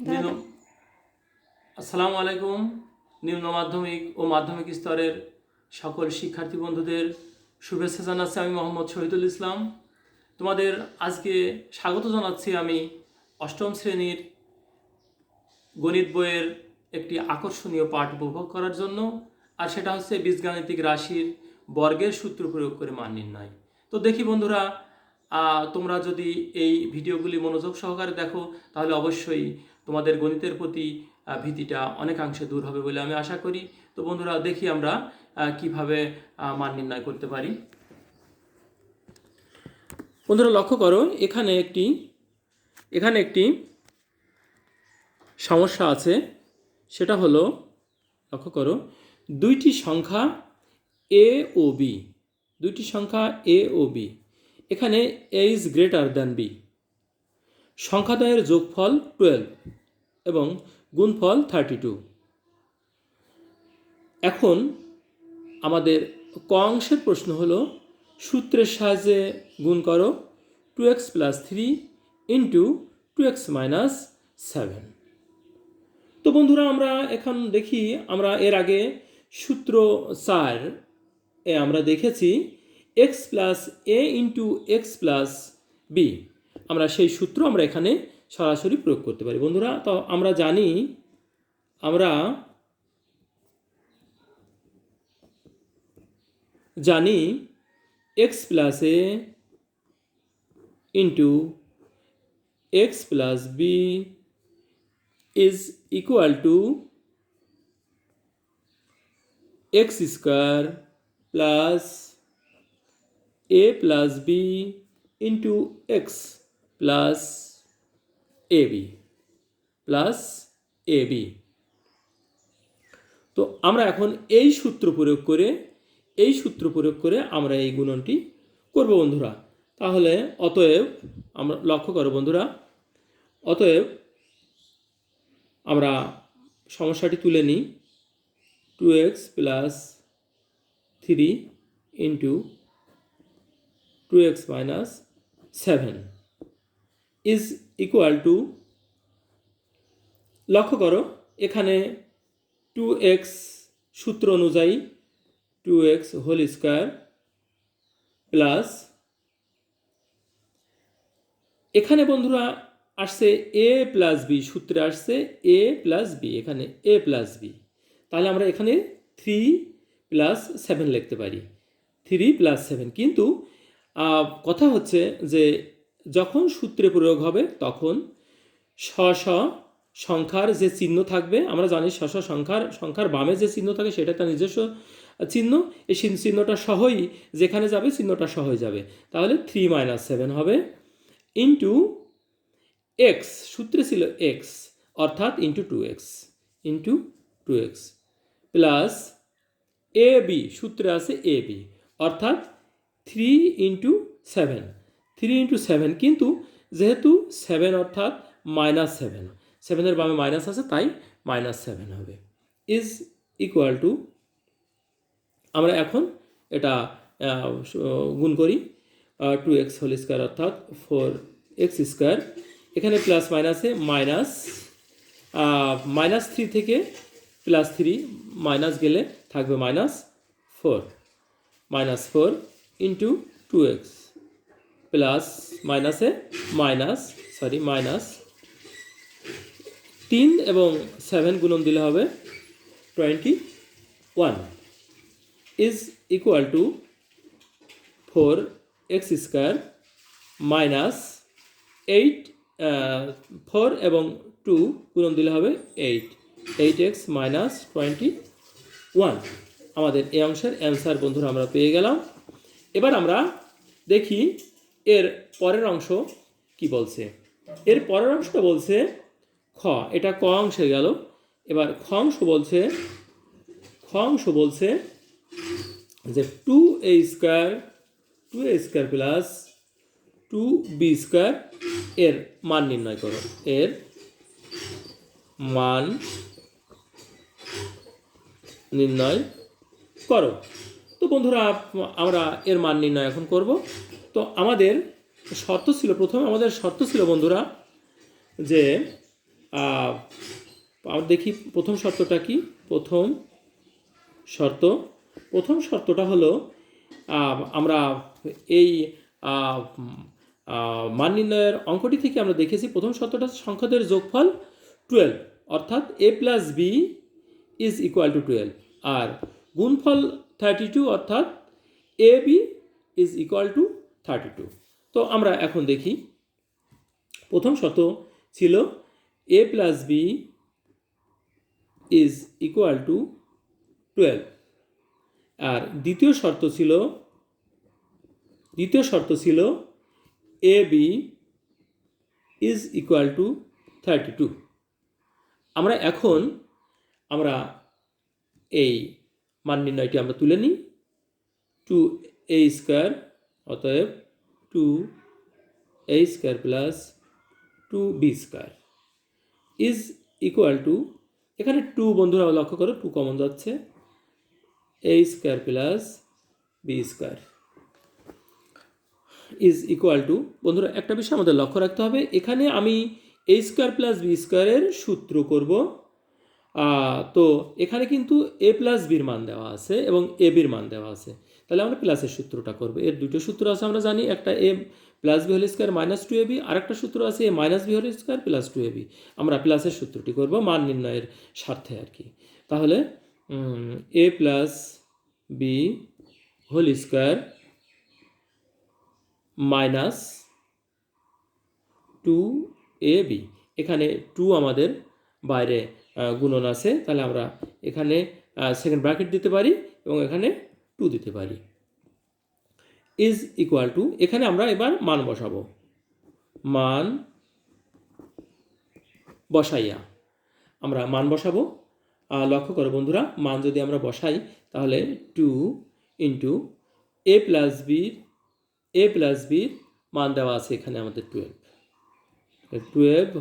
নিম্ন আসসালামু আলাইকুম। নিম্ন মাধ্যমিক ও মাধ্যমিক স্তরের সকল শিক্ষার্থী বন্ধুদের শুভেচ্ছা জানাচ্ছি আমি মোহাম্মদ শহীদুল ইসলাম। তোমাদের আজকে স্বাগত জানাচ্ছি আমি অষ্টম শ্রেণীর গণিত বইয়ের একটি আকর্ষণীয় পাঠ উপভোগ করার জন্য, আর সেটা হচ্ছে বীজগাণিতিক রাশির বর্গের সূত্র প্রয়োগ করে মান নির্ণয়। তো দেখি বন্ধুরা, তোমরা যদি এই ভিডিওগুলি মনোযোগ সহকারে দেখো তাহলে অবশ্যই তোমাদের গণিতের প্রতি ভীতিটা অনেকাংশে দূর হবে বলে আমি আশা করি। তো বন্ধুরা, দেখি আমরা কিভাবে মান নির্ণয় করতে পারি। বন্ধুরা লক্ষ্য করো, এখানে একটি সমস্যা আছে। সেটা হলো, লক্ষ্য করো, দুইটি সংখ্যা এ ও বি, এখানে এ ইজ গ্রেটার দ্যান বি, সংখ্যাদ্বয়ের যোগফল 12 এবং গুণফল 32। এখন আমাদের ক অংশের প্রশ্ন হলো, সূত্রের সাহায্যে গুণ করো 2x + 3 ইন্টু 2x - 7। তো বন্ধুরা, আমরা এখন দেখি, আমরা এর আগে সূত্র 4 এ আমরা দেখেছি x + a into x + b। আমরা সেই সূত্র আমরা এখানে সরাসরি প্রয়োগ করতে পারি। বন্ধুরা, তো আমরা জানি x + a into x + b is equal to x square plus a plus b into x plus ab plus ab। তো আমরা এখন এই সূত্র প্রয়োগ করে আমরা এই গুণনটি করব বন্ধুরা। তাহলে অতএব আমরা লক্ষ্য করো বন্ধুরা, অতএব আমরা সমস্যাটি তুলে নিই। 2x + 3 into 2x - 7 is equal two, লক্ষ্য করো এখানে 2x সূত্র অনুযায়ী 2x হোল স্কোয়ার প্লাস, এখানে বন্ধুরা আসছে a + b, সূত্রে আসছে a + b, এখানে a + b। তাহলে আমরা এখানে 3 + 7 লিখতে পারি, 3 + 7। কিন্তু কথা হচ্ছে যে যখন সূত্রে প্রয়োগ হবে তখন সংখ্যার যে চিহ্ন থাকবে, আমরা জানি সংখ্যার বামে যে চিহ্ন থাকে সেটা তার নিজস্ব চিহ্ন, এই চিহ্নটা সহই যেখানে যাবে চিহ্নটা সহই যাবে। তাহলে 3 - 7 হবে ইন্টু x, সূত্রে ছিল x অর্থাৎ into 2x plus A B, সূত্রে আছে এ বি অর্থাৎ 3 × 7, কিন্তু যেহেতু 7 অর্থাৎ -7, 7-এর বামে মাইনাস আছে তাই -7 হবে, ইজ ইকুয়াল টু, আমরা এখন এটা গুণ করি 2x হোল স্কোয়ার অর্থাৎ 4x², এখানে প্লাস মাইনাসে -3 থেকে +3 মাইনাস গেলে থাকবে -4 ইন্টু 2x প্লাস মাইনাসে মাইনাস 3 এবং 7 গুণন দিলে হবে 21 is equal two 4x² minus 4 এবং 2 গুণন দিলে হবে 8x - 21। আমাদের এই অংশের অ্যান্সার বন্ধুরা আমরা পেয়ে গেলাম। এবার আমরা দেখি এর পরের অংশ কি বলছে। এর পরের অংশটা বলছে খ, এটা ক অংশে গেল। এবার খ অংশ বলছে যে 2a² প্লাস 2b² এর মান নির্ণয় করো, এর মান নির্ণয় করো। তো বন্ধুরা, আমরা এর মান নির্ণয় এখন করব। তো আমাদের শর্ত ছিল বন্ধুরা যে আমরা দেখি প্রথম শর্তটা কি। প্রথম শর্তটা হলো আমরা এই মান নির্ণয়ের অঙ্কটি থেকে আমরা দেখেছি প্রথম শর্তটা সংখ্যাদের যোগফল 12, অর্থাৎ a plus B is equal to 12, আর গুণফল 32, অর্থাৎ A B is equal to 32। তো আমরা এখন দেখি প্রথম শর্ত ছিল a plus B is equal to 12, আর দ্বিতীয় শর্ত ছিল A B is equal to 32। আমরা এই মান নির্ণয়টি আমরা তুলে নিই। 2a স্কোয়ার, অতএব 2a square plus 2b square is equal to, এখানে 2 বন্ধুরা লক্ষ্য করো 2 কমন যাচ্ছে, a square plus b square is equal two, বন্ধুরা একটা বিষয় আমাদের লক্ষ্য রাখতে হবে, এখানে আমি a স্কোয়ার প্লাস b স্কোয়ারের সূত্র করব। তো এখানে কিন্তু a প্লাস বির মান দেওয়া আছে এবং এ বির মান দেওয়া আছে, তাহলে আমরা প্লাসের সূত্রটা করব। এর দুটো সূত্র আছে আমরা জানি, একটা a plus B whole square minus 2ab, আর একটা সূত্র আছে a minus B whole square plus 2ab। আমরা প্লাসের সূত্রটি করব মান নির্ণয়ের স্বার্থে আর কি। তাহলে a plus B whole square minus 2ab, এখানে 2 আমাদের বাইরে গুণন আছে, তাহলে আমরা এখানে সেকেন্ড ব্র্যাকেট দিতে পারি এবং এখানে 2 দিতে পারি, ইজ ইকুয়াল টু, এখানে আমরা এবার মান বসাবো। মান বসাইয়া আমরা মান বসাবো। লক্ষ্য করো বন্ধুরা, মান যদি আমরা বসাই তাহলে 2 ইন্টু a প্লাস বির মান দেওয়া আছে এখানে আমাদের 12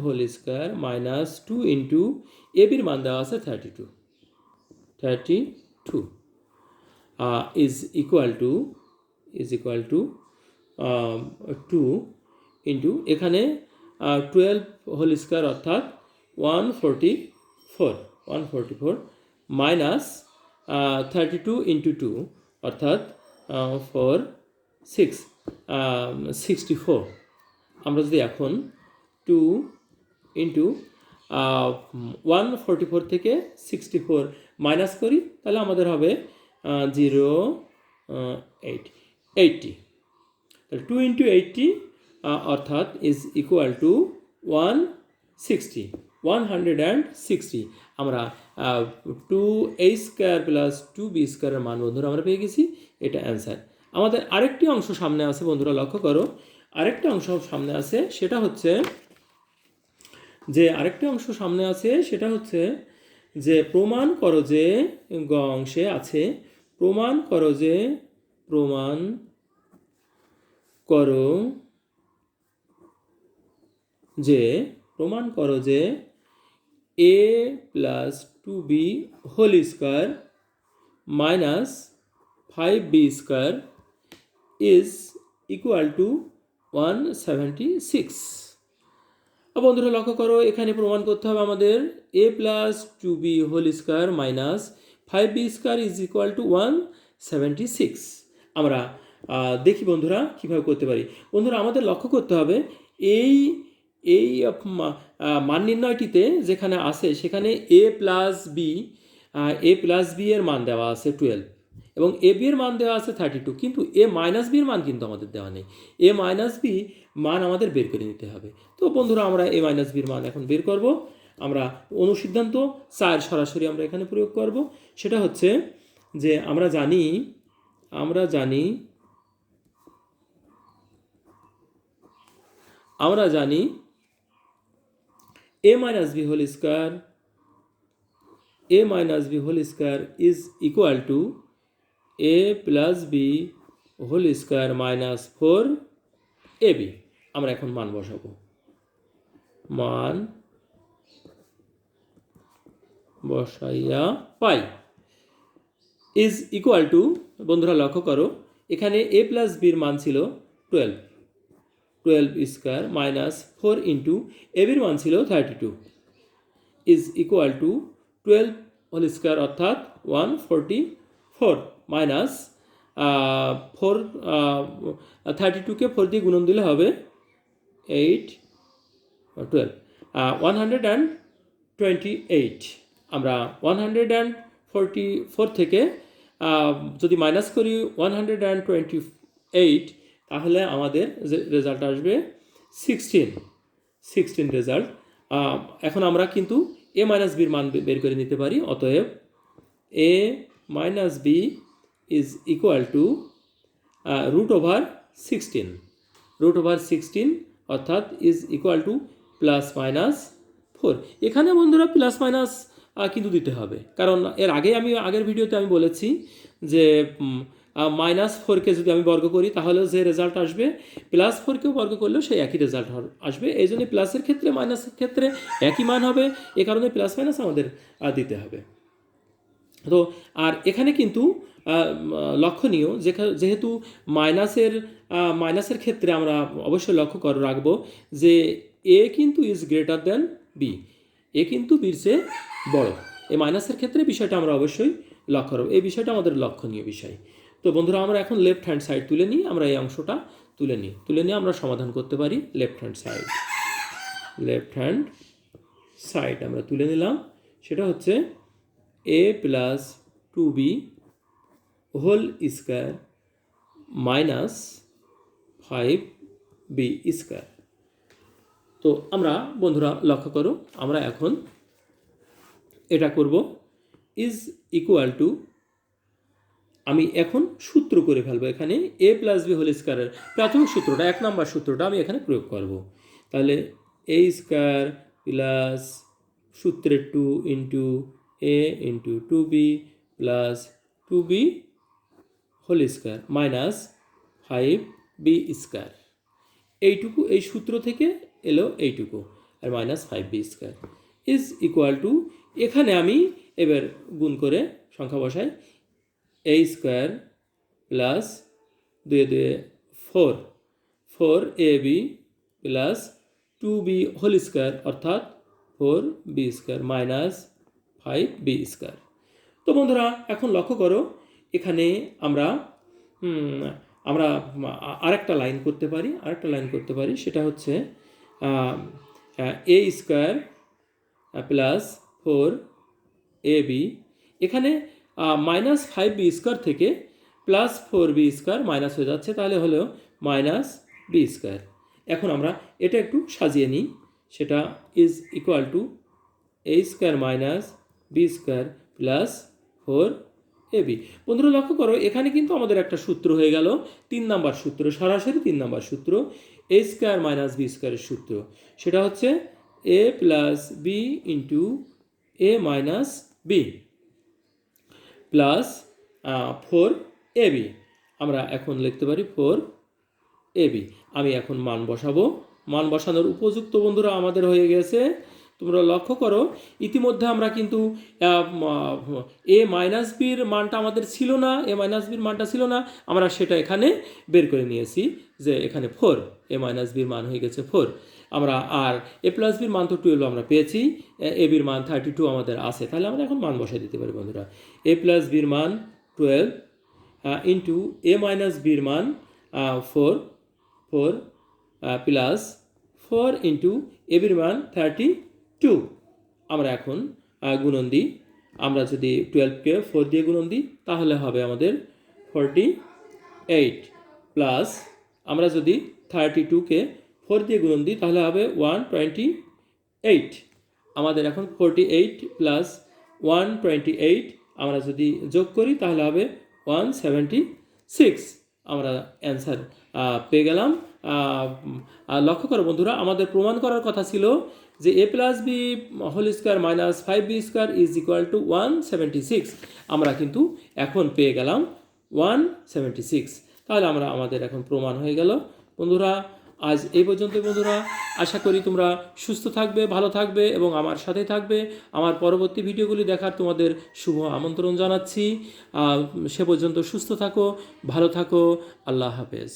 হোল স্কোয়ার মাইনাস 2 ইন্টু এ বির মান দেওয়া আছে 32 ইজ ইকুয়াল টু 2 ইন্টু এখানে 12 হোল স্কোয়ার অর্থাৎ 144 মাইনাস 32 ইন্টু 2 অর্থাৎ 64। আমরা যদি এখন 2 ইন্টু 144 থেকে 64 মাইনাস করি তাহলে আমাদের হবে 80। তাহলে 2 ইন্টু 80 অর্থাৎ ইজ ইকুয়াল টু 160। আমরা 2a স্কোয়ার প্লাস 2b স্কোয়ারের মান বন্ধুরা আমরা পেয়ে গেছি, এটা অ্যান্সার। আমাদের আরেকটি অংশ সামনে আছে বন্ধুরা, লক্ষ্য করো আরেকটা অংশ সামনে আছে, সেটা হচ্ছে যে প্রমাণ করো যে গ অংশে আছে, প্রমাণ করো যে a plus 2b whole square minus 5b square is equal to 176। বন্ধুরা লক্ষ্য করো, এখানে প্রমাণ করতে হবে আমাদের a plus 2b whole square minus 5b square is equal to 176। আমরা দেখি বন্ধুরা কীভাবে করতে পারি। বন্ধুরা আমাদের লক্ষ্য করতে হবে এই মান নির্ণয়টিতে যেখানে আছে সেখানে a প্লাস বি এর মান দেওয়া আছে 12 এবং এ বি এর মান দেওয়া আছে 32, কিন্তু এ মাইনাস বির মান কিন্তু আমাদের দেওয়া নেই। এ মাইনাস বি মান আমাদের বের করে নিতে হবে। তো বন্ধুরা আমরা এ মাইনাস বির মান এখন বের করব। আমরা অনুসিদ্ধান্ত 4 সরাসরি আমরা এখানে প্রয়োগ করব। সেটা হচ্ছে যে আমরা জানি a minus b whole square is equal to a plus b whole square minus 4ab। আমরা এখন মান বসাবো, মান বসাইয়া পাই ইজ ইকুয়াল টু, বন্ধুরা লক্ষ্য করো এখানে a প্লাস বির মান ছিল 12 স্কোয়ার মাইনাস 4 ইন্টু এ বির মান ছিল 32 is equal to 12 whole square অর্থাৎ 144 মাইনাস 32কে 4 দিয়ে গুণন দিলে হবে 8 12 128। আমরা 144 থেকে যদি মাইনাস করি 128, তাহলে আমাদের যে রেজাল্ট আসবে 16 রেজাল্ট। এখন আমরা কিন্তু a মাইনাস বির মান বের করে নিতে পারি। অতএব a minus B is equal to √16 অর্থাৎ is equal to plus minus 4। এখানে বন্ধুরা প্লাস মাইনাস কিন্তু দিতে হবে, কারণ এর আগে আগের ভিডিওতে আমি বলেছি যে -4কে যদি আমি বর্গ করি তাহলে যে রেজাল্ট আসবে +4কেও বর্গ করলেও সেই একই রেজাল্ট আসবে। এই জন্য প্লাসের ক্ষেত্রে মাইনাসের ক্ষেত্রে একই মান হবে, এ কারণে প্লাস মাইনাস আমাদের দিতে হবে। তো আর এখানে কিন্তু লক্ষণীয় যেহেতু মাইনাসের ক্ষেত্রে আমরা অবশ্যই লক্ষ্য করে রাখবো যে এ কিন্তু ইজ গ্রেটার দ্যান বি, এ কিন্তু বির চেয়ে বড়। এই মাইনাসের ক্ষেত্রে বিষয়টা আমরা অবশ্যই লক্ষ্য রাখবো, এই বিষয়টা আমাদের লক্ষণীয় বিষয়। তো বন্ধুরা আমরা এখন লেফট হ্যান্ড সাইড তুলে নিই, আমরা এই অংশটা তুলে নিয়ে আমরা সমাধান করতে পারি। লেফট হ্যান্ড সাইড আমরা তুলে নিলাম, সেটা হচ্ছে a plus 2b whole square minus 5b square. তো আমরা বন্ধুরা লক্ষ্য করো, আমরা এখন এটা করব ইজ ইকুয়াল টু, আমি এখন সূত্র করে ফেলবো। এখানে a প্লাস বি হোল স্কোয়ারের প্রাথমিক সূত্রটা 1 নম্বর সূত্রটা আমি এখানে প্রয়োগ করব। তাহলে a স্কোয়ার প্লাস সূত্রের 2 into a into 2b plus 2b whole square minus 5b square, এইটুকু এই সূত্র থেকে এলো এইটুকু, আর minus 5b square is equal to, এখানে আমি এবার গুণ করে সংখ্যা বসাই, a square plus 2 2 4ab plus 2b whole square অর্থাৎ 4b square minus 5b square. তো বন্ধুরা এখন লক্ষ্য করো, এখানে আমরা আরেকটা লাইন করতে পারি, সেটা হচ্ছে a স্কোয়ার প্লাস 4ab, এখানে মাইনাস 5b স্কোয়ার থেকে প্লাস 4b স্কোয়ার মাইনাস হয়ে যাচ্ছে, তাহলে হলো মাইনাস b স্কোয়ার। এখন আমরা এটা একটু সাজিয়ে নিই, সেটা is equal two a square minus b square plus 4ab। বন্ধুরা লক্ষ্য করো, এখানে কিন্তু আমাদের একটা সূত্র হয়ে গেল 3 নম্বর সূত্র, সরাসরি 3 নম্বর সূত্র, a স্কোয়ার মাইনাস b স্কোয়ারের সূত্র, সেটা হচ্ছে a plus b into a minus b plus 4ab। আমরা এখন লিখতে পারি 4ab। আমি এখন মান বসাবো, মান বসানোর উপযুক্ত বন্ধুরা আমাদের হয়ে গেছে। তোমরা লক্ষ্য করো, ইতিমধ্যে আমরা কিন্তু a মাইনাস বির মানটা আমাদের ছিল না, আমরা সেটা এখানে বের করে নিয়েছি যে এখানে 4, a মাইনাস বির মান হয়ে গেছে 4। আমরা আর a প্লাস বির মান তো 12 আমরা পেয়েছি, a বির মান 32 আমাদের আছে, তাহলে আমরা এখন মান বসাই দিতে পারি বন্ধুরা। a প্লাস বির মান 12 ইন্টু a মাইনাস বির মান 4 প্লাস 4 ইন্টু a বির মান 32। আমরা এখন গুণন দিই, আমরা যদি 12কে 4 দিয়ে গুণন দিই তাহলে হবে আমাদের 48, প্লাস আমরা যদি 32কে 4 দিয়ে গুণন দিই তাহলে হবে 128। আমাদের এখন 48 প্লাস 128 আমরা যদি যোগ করি তাহলে হবে 176। আমরা অ্যান্সার পেয়ে গেলাম। লক্ষ্য করো বন্ধুরা, আমাদের প্রমাণ করার কথা ছিল যে a plus B whole square minus 5b square is equal to 176। আমরা কিন্তু এখন পেয়ে গেলাম 176, তাহলে আমাদের এখন প্রমাণ হয়ে গেল। বন্ধুরা আজ এই পর্যন্ত বন্ধুরা, আশা করি তোমরা সুস্থ থাকবে, ভালো থাকবে এবং আমার সাথে থাকবে। আমার পরবর্তী ভিডিওগুলি দেখার তোমাদের শুভ আমন্ত্রণ জানাচ্ছি। সে পর্যন্ত সুস্থ থাকো, ভালো থাকো, আল্লাহ হাফেজ।